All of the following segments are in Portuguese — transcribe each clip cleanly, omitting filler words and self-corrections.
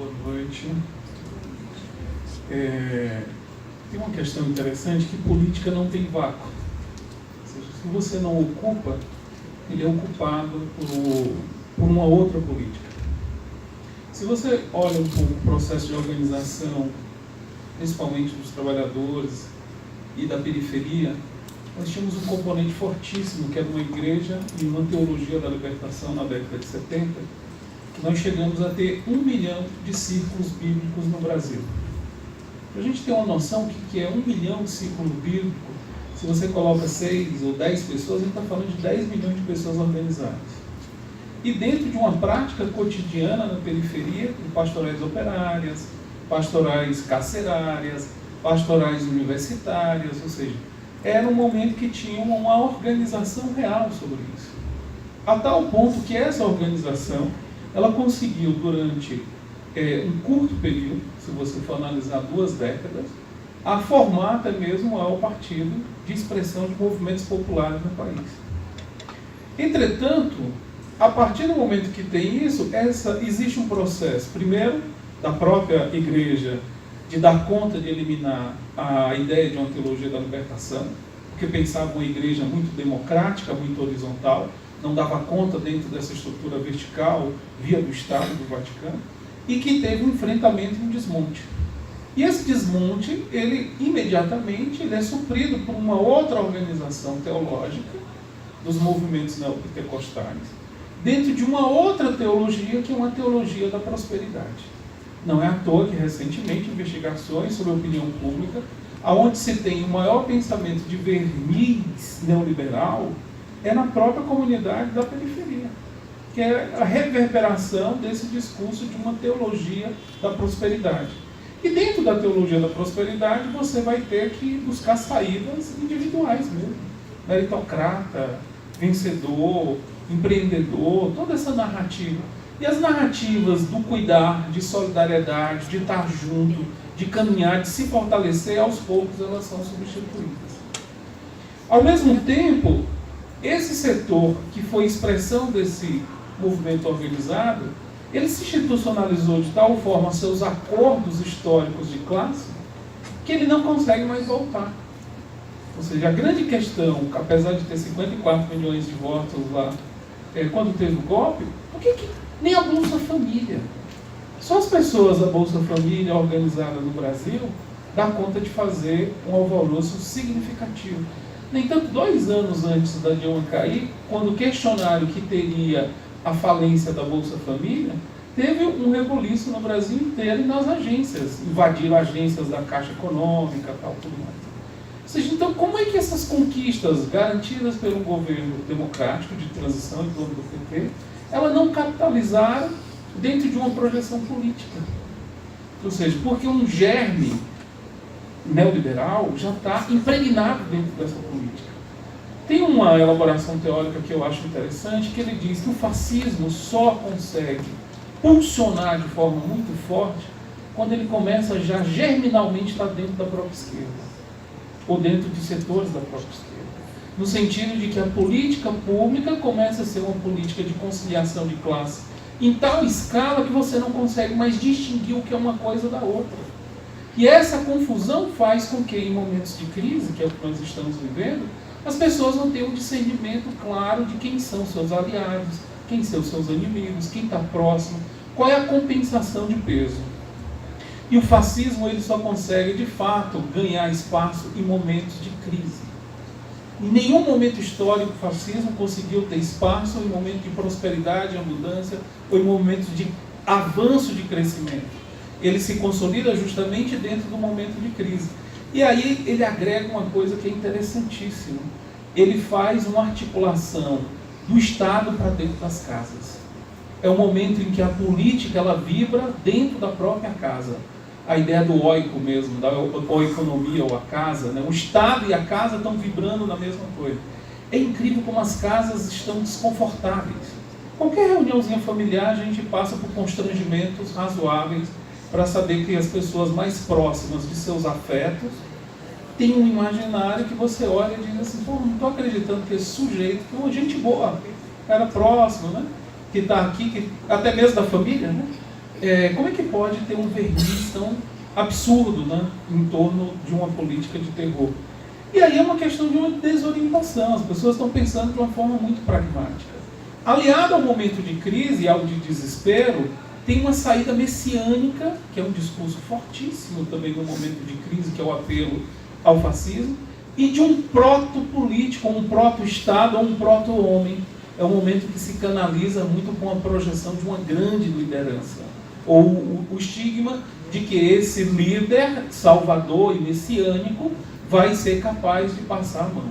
boa noite. Tem uma questão interessante, que política não tem vácuo. Ou seja, se você não ocupa, ele é ocupado por uma outra política. Se você olha um pouco o processo de organização, principalmente dos trabalhadores e da periferia, nós tínhamos um componente fortíssimo, que era uma igreja e uma teologia da libertação na década de 70, que nós chegamos a ter 1 milhão de círculos bíblicos no Brasil. Para a gente ter uma noção do que é 1 milhão de círculo bíblico, se você coloca 6 ou 10 pessoas, a gente está falando de 10 milhões de pessoas organizadas. E dentro de uma prática cotidiana na periferia, de pastorais operárias, pastorais carcerárias, pastorais universitárias, ou seja, era um momento que tinha uma organização real sobre isso. A tal ponto que essa organização, ela conseguiu durante um curto período, se você for analisar 2 décadas, a formar até mesmo o maior partido de expressão de movimentos populares no país. Entretanto, a partir do momento que tem isso, existe um processo, primeiro, da própria igreja, de dar conta de eliminar a ideia de uma teologia da libertação, porque pensava uma igreja muito democrática, muito horizontal, não dava conta dentro dessa estrutura vertical, via do Estado, do Vaticano, e que teve um enfrentamento e um desmonte. E esse desmonte, ele imediatamente é suprido por uma outra organização teológica dos movimentos neopentecostais, dentro de uma outra teologia, que é uma teologia da prosperidade. Não é à toa que, recentemente, investigações sobre a opinião pública, onde se tem o maior pensamento de verniz neoliberal, é na própria comunidade da periferia, que é a reverberação desse discurso de uma teologia da prosperidade. E dentro da teologia da prosperidade, você vai ter que buscar saídas individuais mesmo. Meritocrata, vencedor, empreendedor, toda essa narrativa. E as narrativas do cuidar, de solidariedade, de estar junto, de caminhar, de se fortalecer, aos poucos elas são substituídas. Ao mesmo tempo, esse setor que foi expressão desse movimento organizado, ele se institucionalizou de tal forma a seus acordos históricos de classe, que ele não consegue mais voltar. Ou seja, a grande questão, apesar de ter 54 milhões de votos lá, quando teve o golpe, por que nem a Bolsa Família? Só as pessoas da Bolsa Família organizada no Brasil dá conta de fazer um alvoroço significativo. No entanto, 2 anos antes da Dilma cair, quando o questionário que teria a falência da Bolsa Família, teve um rebuliço no Brasil inteiro e nas agências. Invadiram agências da Caixa Econômica, tal, tudo mais. Ou seja, então, como é que essas conquistas garantidas pelo governo democrático de transição em torno do PT, elas não capitalizaram dentro de uma projeção política? Ou seja, porque um germe neoliberal já está impregnado dentro dessa política. Tem uma elaboração teórica que eu acho interessante, que ele diz que o fascismo só consegue pulsionar de forma muito forte quando ele começa já germinalmente estar dentro da própria esquerda, ou dentro de setores da própria esquerda. No sentido de que a política pública começa a ser uma política de conciliação de classe em tal escala que você não consegue mais distinguir o que é uma coisa da outra. E essa confusão faz com que, em momentos de crise, que é o que nós estamos vivendo, as pessoas não tenham um discernimento claro de quem são seus aliados, quem são seus inimigos, quem está próximo, qual é a compensação de peso. E o fascismo ele só consegue, de fato, ganhar espaço em momentos de crise. Em nenhum momento histórico o fascismo conseguiu ter espaço em momentos de prosperidade, abundância, ou em momentos de avanço de crescimento. Ele se consolida justamente dentro do momento de crise. E aí ele agrega uma coisa que é interessantíssima. Ele faz uma articulação do Estado para dentro das casas. É o momento em que a política ela vibra dentro da própria casa. A ideia do oiko mesmo, da oikonomia ou a casa, né? O Estado e a casa estão vibrando na mesma coisa. É incrível como as casas estão desconfortáveis. Qualquer reuniãozinha familiar a gente passa por constrangimentos razoáveis para saber que as pessoas mais próximas de seus afetos têm um imaginário que você olha e diz assim, pô, não estou acreditando que esse sujeito, que é uma gente boa, era próximo, né? Que está aqui, até mesmo da família, né? como é que pode ter um verniz tão absurdo, né, em torno de uma política de terror? E aí é uma questão de uma desorientação. As pessoas estão pensando de uma forma muito pragmática. Aliado ao momento de crise e ao de desespero, tem uma saída messiânica, que é um discurso fortíssimo também no momento de crise, que é o apelo ao fascismo, e de um proto-político, um proto-estado, ou um proto-homem. É um momento que se canaliza muito com a projeção de uma grande liderança, ou o estigma de que esse líder salvador e messiânico vai ser capaz de passar a mão.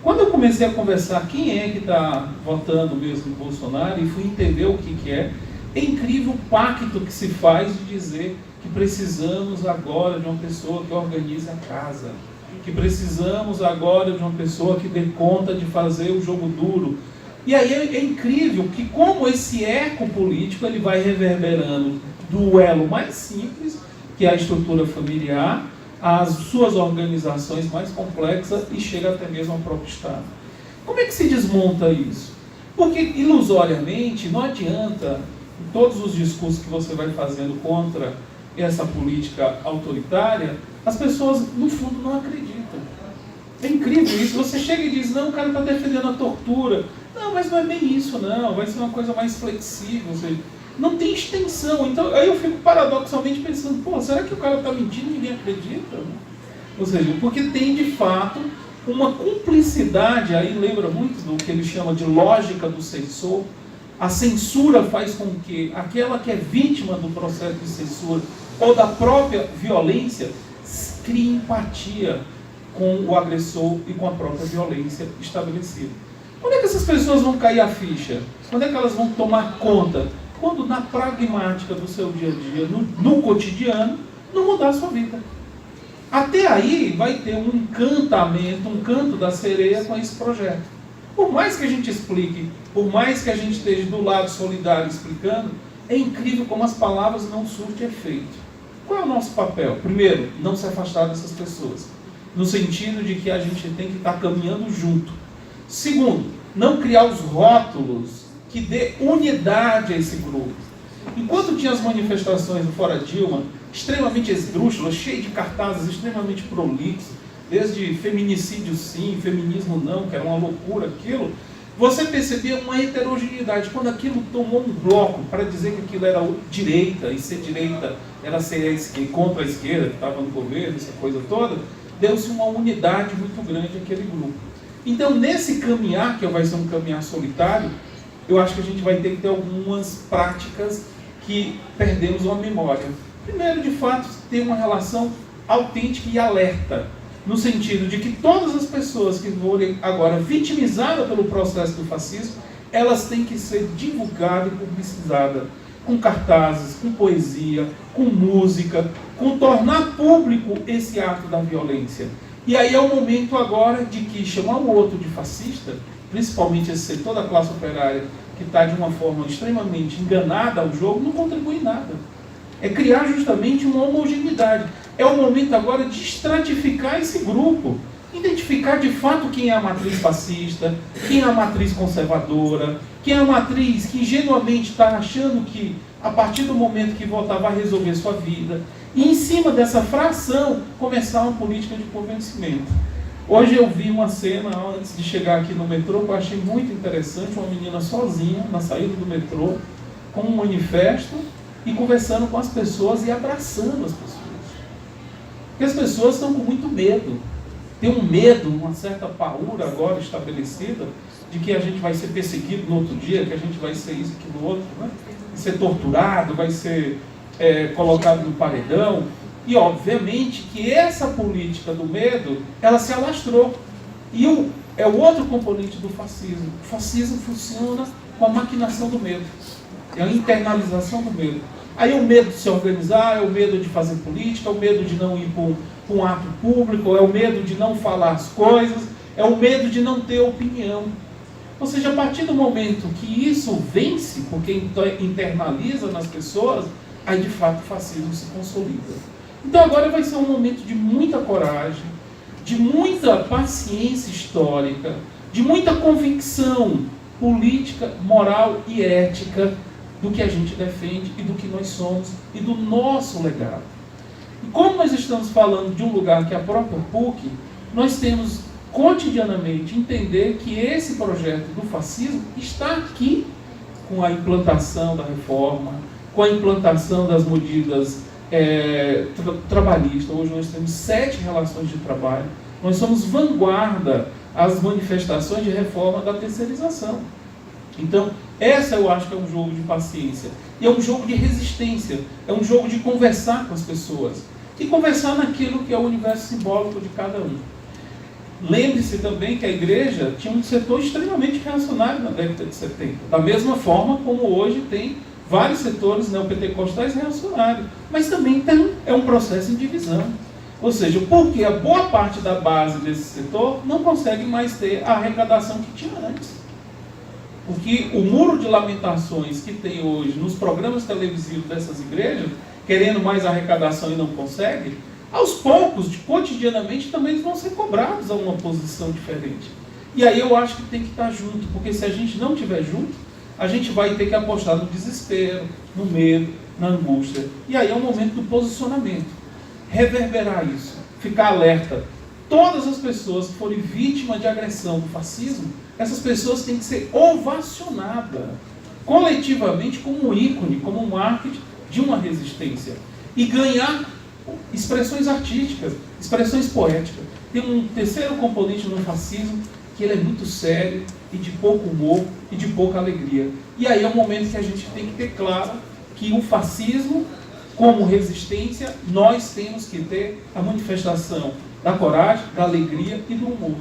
Quando eu comecei a conversar quem é que está votando mesmo no Bolsonaro e fui entender o que é incrível o pacto que se faz de dizer que precisamos agora de uma pessoa que organize a casa, que precisamos agora de uma pessoa que dê conta de fazer o jogo duro. E aí é incrível que como esse eco político ele vai reverberando do elo mais simples, que é a estrutura familiar, às suas organizações mais complexas e chega até mesmo ao próprio Estado. Como é que se desmonta isso? Porque ilusoriamente não adianta em todos os discursos que você vai fazendo contra essa política autoritária, as pessoas no fundo não acreditam. É incrível isso. Você chega e diz, não, o cara está defendendo a tortura. Não, mas não é bem isso, não. Vai ser uma coisa mais flexível. Ou seja, não tem extensão. Então, aí eu fico paradoxalmente pensando, pô, será que o cara está mentindo e ninguém acredita? Ou seja, porque tem de fato uma cumplicidade, aí lembra muito do que ele chama de lógica do censor. A censura faz com que aquela que é vítima do processo de censura ou da própria violência crie empatia com o agressor e com a própria violência estabelecida. Quando é que essas pessoas vão cair a ficha? Quando é que elas vão tomar conta? Quando na pragmática do seu dia a dia, no cotidiano, não mudar a sua vida. Até aí vai ter um encantamento, um canto da sereia com esse projeto. Por mais que a gente explique, por mais que a gente esteja do lado solidário explicando, é incrível como as palavras não surtem efeito. Qual é o nosso papel? Primeiro, não se afastar dessas pessoas, no sentido de que a gente tem que estar caminhando junto. Segundo, não criar os rótulos que dê unidade a esse grupo. Enquanto tinha as manifestações do Fora Dilma, extremamente esdrúxulas, cheias de cartazes extremamente prolixos, desde feminicídio sim, feminismo não, que era uma loucura aquilo, você percebia uma heterogeneidade. Quando aquilo tomou um bloco para dizer que aquilo era direita, e ser direita era ser a esquerda, contra a esquerda, que estava no governo, essa coisa toda, deu-se uma unidade muito grande àquele grupo. Então, nesse caminhar, que vai ser um caminhar solitário, eu acho que a gente vai ter que ter algumas práticas que perdemos uma memória. Primeiro, de fato, ter uma relação autêntica e alerta, no sentido de que todas as pessoas que forem agora vitimizadas pelo processo do fascismo, elas têm que ser divulgadas e publicizadas, com cartazes, com poesia, com música, com tornar público esse ato da violência. E aí é o momento agora de que chamar o outro de fascista, principalmente esse setor da classe operária, que está de uma forma extremamente enganada ao jogo, não contribui em nada. É criar justamente uma homogeneidade. É o momento agora de estratificar esse grupo, identificar de fato quem é a matriz fascista, quem é a matriz conservadora, quem é a matriz que ingenuamente está achando que a partir do momento que votar vai resolver sua vida, e em cima dessa fração começar uma política de convencimento. Hoje eu vi uma cena antes de chegar aqui no metrô que eu achei muito interessante, uma menina sozinha na saída do metrô, com um manifesto e conversando com as pessoas e abraçando as pessoas. Porque as pessoas estão com muito medo. Tem um medo, uma certa paura agora estabelecida de que a gente vai ser perseguido no outro dia, que a gente vai ser isso, aquilo, outro, né? Vai ser torturado, vai ser colocado no paredão. E obviamente que essa política do medo, ela se alastrou. E é o outro componente do fascismo. O fascismo funciona com a maquinação do medo. É a internalização do medo. Aí é o medo de se organizar, é o medo de fazer política, é o medo de não ir para um ato público, é o medo de não falar as coisas, é o medo de não ter opinião. Ou seja, a partir do momento que isso vence, porque internaliza nas pessoas, aí de fato o fascismo se consolida. Então agora vai ser um momento de muita coragem, de muita paciência histórica, de muita convicção política, moral e ética, do que a gente defende e do que nós somos e do nosso legado. E como nós estamos falando de um lugar que é a própria PUC, nós temos cotidianamente entender que esse projeto do fascismo está aqui com a implantação da reforma, com a implantação das medidas trabalhistas. Hoje nós temos 7 relações de trabalho. Nós somos vanguarda às manifestações de reforma da terceirização. Então, essa eu acho que é um jogo de paciência. E é um jogo de resistência. É um jogo de conversar com as pessoas. E conversar naquilo que é o universo simbólico de cada um. Lembre-se também que a igreja tinha um setor extremamente reacionário na década de 70. Da mesma forma como hoje tem vários setores neopentecostais reacionários. Mas também é um processo em divisão. Ou seja, porque a boa parte da base desse setor não consegue mais ter a arrecadação que tinha antes. Porque o muro de lamentações que tem hoje nos programas televisivos dessas igrejas, querendo mais arrecadação e não consegue, aos poucos, cotidianamente, também eles vão ser cobrados a uma posição diferente. E aí eu acho que tem que estar junto, porque se a gente não estiver junto, a gente vai ter que apostar no desespero, no medo, na angústia. E aí é o momento do posicionamento. Reverberar isso, ficar alerta. Todas as pessoas que forem vítimas de agressão do fascismo, essas pessoas têm que ser ovacionadas coletivamente como um ícone, como um marketing de uma resistência. E ganhar expressões artísticas, expressões poéticas. Tem um terceiro componente no fascismo, que ele é muito sério, e de pouco humor, e de pouca alegria. E aí é um momento que a gente tem que ter claro que o fascismo, como resistência, nós temos que ter a manifestação da coragem, da alegria e do humor.